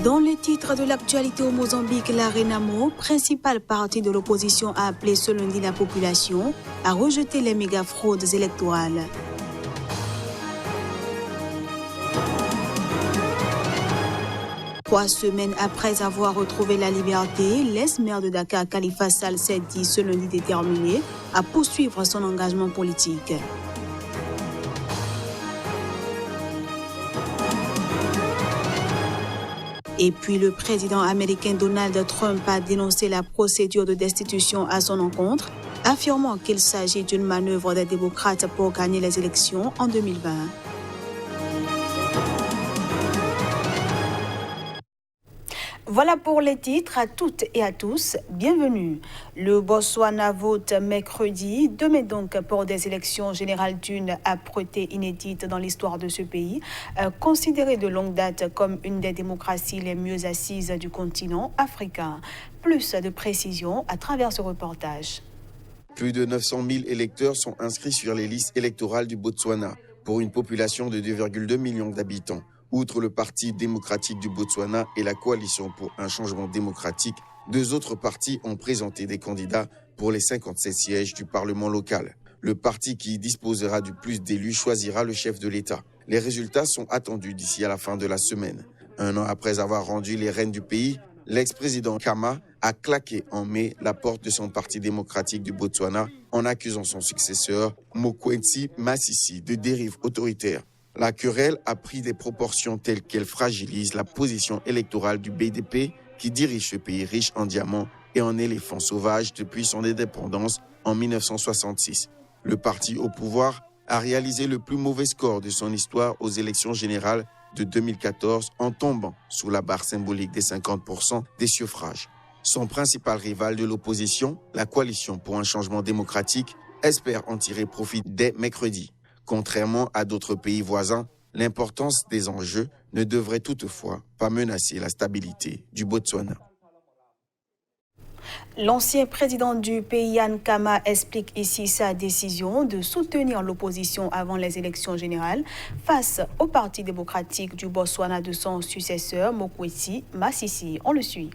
Dans les titres de l'actualité au Mozambique, la Renamo, principal parti de l'opposition, a appelé ce lundi la population à rejeter les méga-fraudes électorales. Trois semaines après avoir retrouvé la liberté, l'ex-maire de Dakar, Khalifa Sall, s'est dit ce lundi déterminé à poursuivre son engagement politique. Et puis le président américain Donald Trump a dénoncé la procédure de destitution à son encontre, affirmant qu'il s'agit d'une manœuvre des démocrates pour gagner les élections en 2020. Voilà pour les titres. À toutes et à tous, bienvenue. Le Botswana vote mercredi, demain donc pour des élections générales d'une âpreté inédite dans l'histoire de ce pays, considéré de longue date comme une des démocraties les mieux assises du continent africain. Plus de précisions à travers ce reportage. Plus de 900 000 électeurs sont inscrits sur les listes électorales du Botswana, pour une population de 2,2 millions d'habitants. Outre le Parti démocratique du Botswana et la Coalition pour un changement démocratique, deux autres partis ont présenté des candidats pour les 57 sièges du Parlement local. Le parti qui disposera du plus d'élus choisira le chef de l'État. Les résultats sont attendus d'ici à la fin de la semaine. Un an après avoir rendu les rênes du pays, l'ex-président Khama a claqué en mai la porte de son Parti démocratique du Botswana en accusant son successeur, Mokwetsi Masisi, de dérive autoritaire. La querelle a pris des proportions telles qu'elle fragilise la position électorale du BDP qui dirige ce pays riche en diamants et en éléphants sauvages depuis son indépendance en 1966. Le parti au pouvoir a réalisé le plus mauvais score de son histoire aux élections générales de 2014 en tombant sous la barre symbolique des 50% des suffrages. Son principal rival de l'opposition, la Coalition pour un changement démocratique, espère en tirer profit dès mercredi. Contrairement à d'autres pays voisins, l'importance des enjeux ne devrait toutefois pas menacer la stabilité du Botswana. L'ancien président du pays, Ian Khama, explique ici sa décision de soutenir l'opposition avant les élections générales face au Parti démocratique du Botswana de son successeur, Mokwetsi Masisi. On le suit.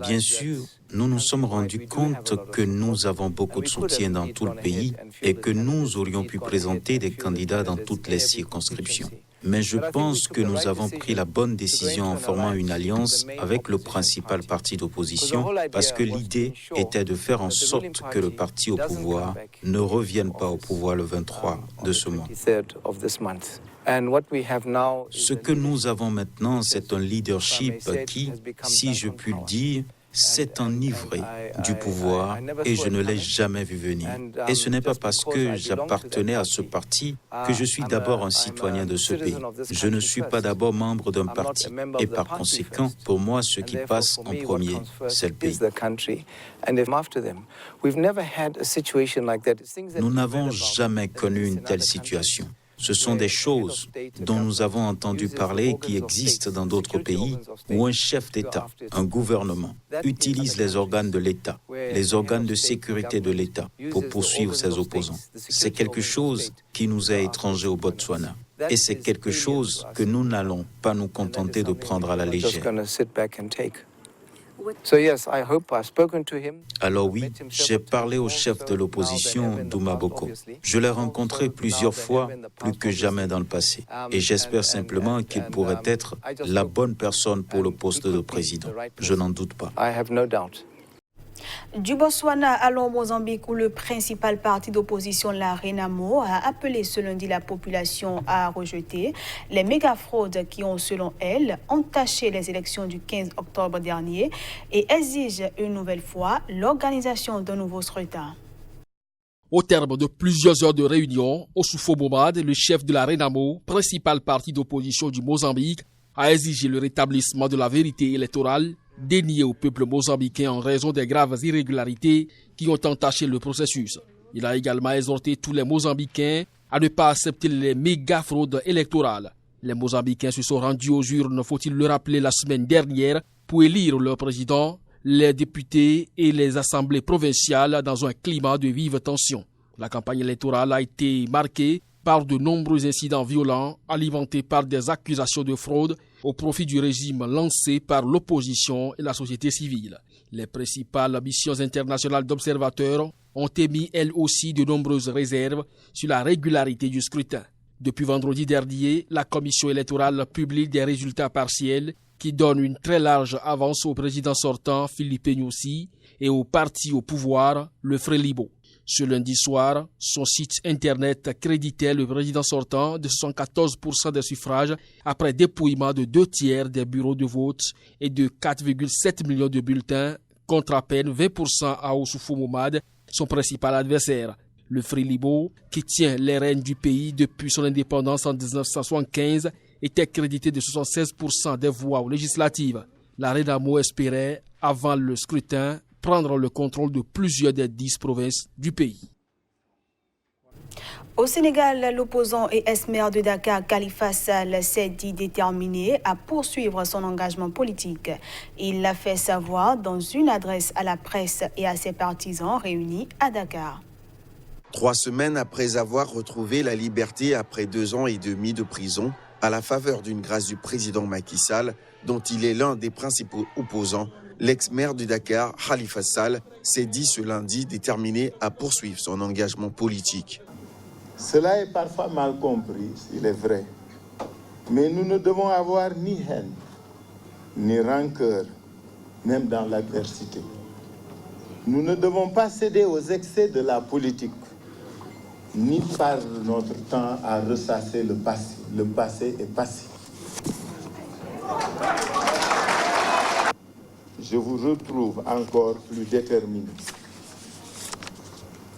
Bien sûr, nous nous sommes rendus compte que nous avons beaucoup de soutien dans tout le pays et que nous aurions pu présenter des candidats dans toutes les circonscriptions. Mais je pense que nous avons pris la bonne décision en formant une alliance avec le principal parti d'opposition parce que l'idée était de faire en sorte que le parti au pouvoir ne revienne pas au pouvoir le 23 de ce mois. Ce que nous avons maintenant, c'est un leadership qui, si je puis le dire, s'est enivré du pouvoir et je ne l'ai jamais vu venir. Et ce n'est pas parce que j'appartenais à ce parti que je suis d'abord un citoyen de ce pays. Je ne suis pas d'abord membre d'un parti et par conséquent, pour moi, ce qui passe en premier, c'est le pays. Nous n'avons jamais connu une telle situation. Ce sont des choses dont nous avons entendu parler qui existent dans d'autres pays où un chef d'État, un gouvernement, utilise les organes de l'État, les organes de sécurité de l'État pour poursuivre ses opposants. C'est quelque chose qui nous est étranger au Botswana. Et c'est quelque chose que nous n'allons pas nous contenter de prendre à la légère. Alors oui, j'ai parlé au chef de l'opposition, Duma Boko. Je l'ai rencontré plusieurs fois, plus que jamais dans le passé. Et j'espère simplement qu'il pourrait être la bonne personne pour le poste de président. Je n'en doute pas. Du Botswana à Mozambique, où le principal parti d'opposition, la Renamo, a appelé ce lundi la population à rejeter les méga-fraudes qui ont, selon elle, entaché les élections du 15 octobre dernier et exige une nouvelle fois l'organisation d'un nouveau scrutin. Au terme de plusieurs heures de réunion, Oussoufo Momad, le chef de la Renamo, principal parti d'opposition du Mozambique, a exigé le rétablissement de la vérité électorale déniée au peuple mozambicain en raison des graves irrégularités qui ont entaché le processus. Il a également exhorté tous les Mozambicains à ne pas accepter les méga-fraudes électorales. Les Mozambicains se sont rendus aux urnes, faut-il le rappeler, la semaine dernière pour élire leur président, les députés et les assemblées provinciales dans un climat de vive tension. La campagne électorale a été marquée par de nombreux incidents violents alimentés par des accusations de fraude au profit du régime lancé par l'opposition et la société civile. Les principales missions internationales d'observateurs ont émis elles aussi de nombreuses réserves sur la régularité du scrutin. Depuis vendredi dernier, la commission électorale publie des résultats partiels qui donnent une très large avance au président sortant Philippe Nyusi et au parti au pouvoir, le Frelibo. Ce lundi soir, son site internet créditait le président sortant de 74% des suffrages après dépouillement de 2/3 des bureaux de vote et de 4,7 millions de bulletins contre à peine 20% à Oussoufou Momad, son principal adversaire. Le Frelibo, qui tient les rênes du pays depuis son indépendance en 1975, était crédité de 76% des voix aux législatives. La Renamo espérait, avant le scrutin, prendre le contrôle de plusieurs des 10 provinces du pays. Au Sénégal, l'opposant et ex-maire de Dakar, Khalifa Sall, s'est dit déterminé à poursuivre son engagement politique. Il l'a fait savoir dans une adresse à la presse et à ses partisans réunis à Dakar. 3 semaines après avoir retrouvé la liberté après 2 ans et demi de prison, à la faveur d'une grâce du président Macky Sall, dont il est l'un des principaux opposants, l'ex-maire de Dakar, Khalifa Sall, s'est dit ce lundi déterminé à poursuivre son engagement politique. Cela est parfois mal compris, il est vrai. Mais nous ne devons avoir ni haine, ni rancœur, même dans l'adversité. Nous ne devons pas céder aux excès de la politique, ni perdre notre temps à ressasser le passé. Le passé est passé. Je vous retrouve encore plus déterminé.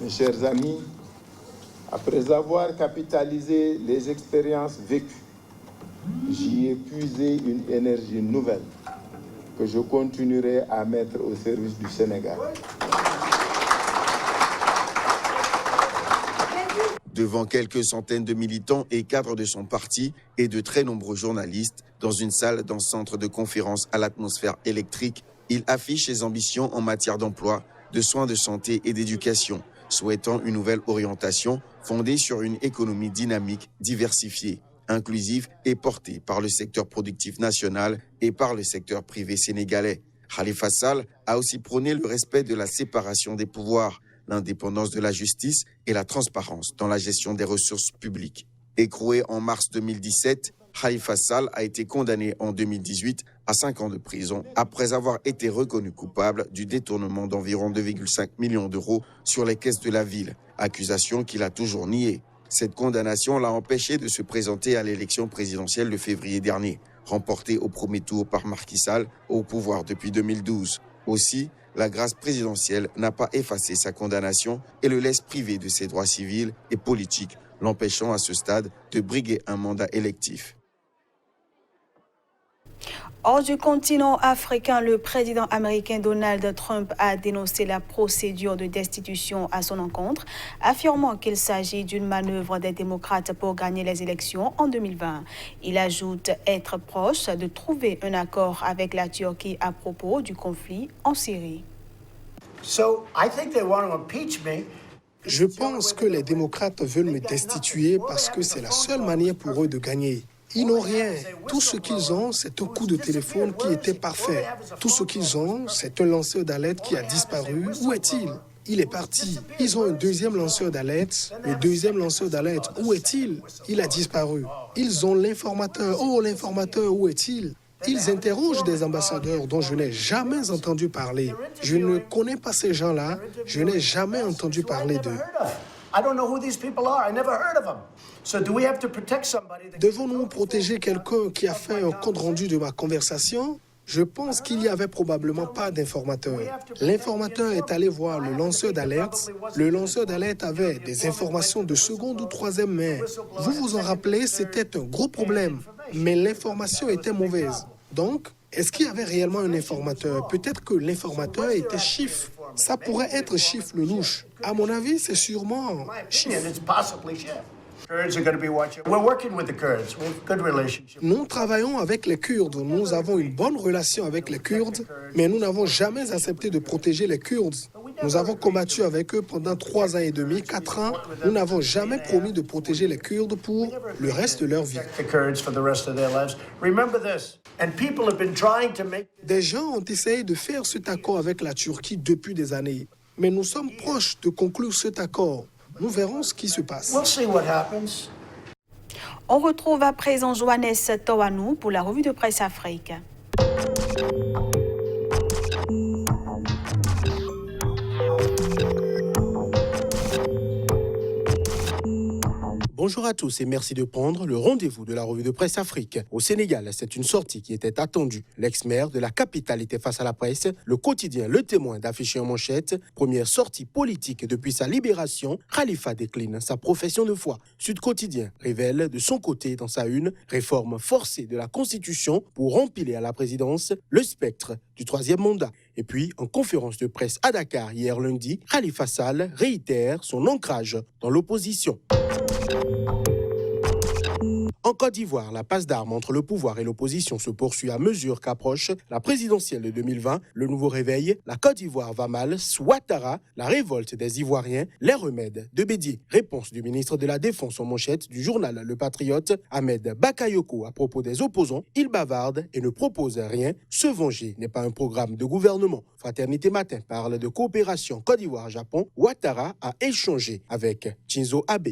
Mes chers amis, après avoir capitalisé les expériences vécues, j'y ai puisé une énergie nouvelle que je continuerai à mettre au service du Sénégal. Devant quelques centaines de militants et cadres de son parti et de très nombreux journalistes, dans une salle d'un centre de conférence à l'atmosphère électrique, il affiche ses ambitions en matière d'emploi, de soins de santé et d'éducation, souhaitant une nouvelle orientation fondée sur une économie dynamique, diversifiée, inclusive et portée par le secteur productif national et par le secteur privé sénégalais. Khalifa Sall a aussi prôné le respect de la séparation des pouvoirs, l'indépendance de la justice et la transparence dans la gestion des ressources publiques. Écroué en mars 2017, Khalifa Sall a été condamné en 2018 à 5 ans de prison après avoir été reconnu coupable du détournement d'environ 2,5 millions d'euros sur les caisses de la ville, accusation qu'il a toujours niée. Cette condamnation l'a empêché de se présenter à l'élection présidentielle de février dernier, remportée au premier tour par Macky Sall, au pouvoir depuis 2012. Aussi, la grâce présidentielle n'a pas effacé sa condamnation et le laisse privé de ses droits civils et politiques, l'empêchant à ce stade de briguer un mandat électif. Hors du continent africain, le président américain Donald Trump a dénoncé la procédure de destitution à son encontre, affirmant qu'il s'agit d'une manœuvre des démocrates pour gagner les élections en 2020. Il ajoute être proche de trouver un accord avec la Turquie à propos du conflit en Syrie. Je pense que les démocrates veulent me destituer parce que c'est la seule manière pour eux de gagner. Ils n'ont rien. Tout ce qu'ils ont, c'est un coup de téléphone qui était parfait. Tout ce qu'ils ont, c'est un lanceur d'alerte qui a disparu. Où est-il ? Il est parti. Ils ont un deuxième lanceur d'alerte. Le deuxième lanceur d'alerte, où est-il ? Il a disparu. Ils ont l'informateur. Oh, l'informateur, où est-il ? Ils interrogent des ambassadeurs dont je n'ai jamais entendu parler. Je ne connais pas ces gens-là. Je n'ai jamais entendu parler d'eux. Devons-nous protéger quelqu'un qui a fait un compte rendu de ma conversation ? Je pense qu'il n'y avait probablement pas d'informateur. L'informateur est allé voir le lanceur d'alerte. Le lanceur d'alerte avait des informations de seconde ou troisième main. Vous vous en rappelez, c'était un gros problème. Mais l'information était mauvaise. Donc, est-ce qu'il y avait réellement un informateur ? Peut-être que l'informateur était Schiff. Ça pourrait être Schiff le louche. À mon avis, c'est sûrement Schiff. Nous travaillons avec les Kurdes. Nous avons une bonne relation avec les Kurdes, mais nous n'avons jamais accepté de protéger les Kurdes. Nous avons combattu avec eux pendant 3 ans et demi, 4 ans. Nous n'avons jamais promis de protéger les Kurdes pour le reste de leur vie. Des gens ont essayé de faire cet accord avec la Turquie depuis des années. Mais nous sommes proches de conclure cet accord. Nous verrons ce qui se passe. On retrouve à présent Johannes Towanou pour la revue de presse Afrique. Bonjour à tous et merci de prendre le rendez-vous de la revue de presse Afrique. Au Sénégal, c'est une sortie qui était attendue. L'ex-maire de la capitale était face à la presse. Le quotidien Le Témoin d'afficher en manchette. Première sortie politique depuis sa libération. Khalifa décline sa profession de foi. Sud Quotidien révèle de son côté dans sa une réforme forcée de la Constitution pour empiler à la présidence le spectre du 3e mandat. Et puis, en conférence de presse à Dakar hier lundi, Khalifa Sall réitère son ancrage dans l'opposition. En Côte d'Ivoire, la passe d'armes entre le pouvoir et l'opposition se poursuit à mesure qu'approche la présidentielle de 2020. Le nouveau réveil, la Côte d'Ivoire va mal, Ouattara, la révolte des Ivoiriens, les remèdes de Bédier. Réponse du ministre de la Défense en manchette du journal Le Patriote, Ahmed Bakayoko, à propos des opposants. Il bavarde et ne propose rien. Se venger n'est pas un programme de gouvernement. Fraternité Matin parle de coopération Côte d'Ivoire-Japon. Ouattara a échangé avec Shinzo Abe.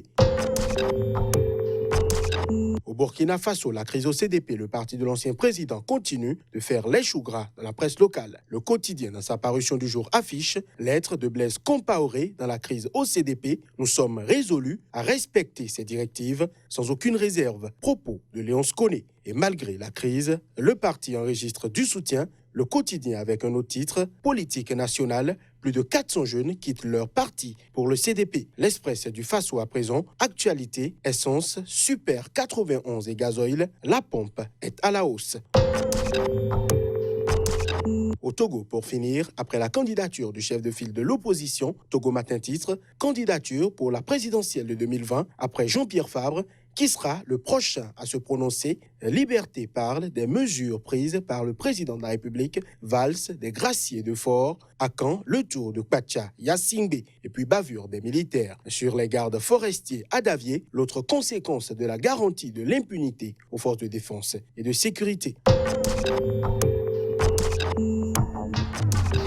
Au Burkina Faso, la crise au CDP, le parti de l'ancien président, continue de faire les choux gras dans la presse locale. Le quotidien, dans sa parution du jour, affiche lettre de Blaise Compaoré dans la crise au CDP. Nous sommes résolus à respecter ces directives sans aucune réserve. Propos de Léonce Koné. Et malgré la crise, le parti enregistre du soutien. Le quotidien avec un autre titre, politique nationale, plus de 400 jeunes quittent leur parti pour le CDP. L'Express du Faso à présent, actualité, essence, super 91 et gazoil, la pompe est à la hausse. Au Togo, pour finir, après la candidature du chef de file de l'opposition, Togo Matin titre, candidature pour la présidentielle de 2020, après Jean-Pierre Fabre, qui sera le prochain à se prononcer. Liberté parle des mesures prises par le président de la République, valse des graciers de fort, à Caen, le tour de Kwacha, Yassingbe, et puis bavure des militaires. Sur les gardes forestiers à Davier, l'autre conséquence de la garantie de l'impunité aux forces de défense et de sécurité.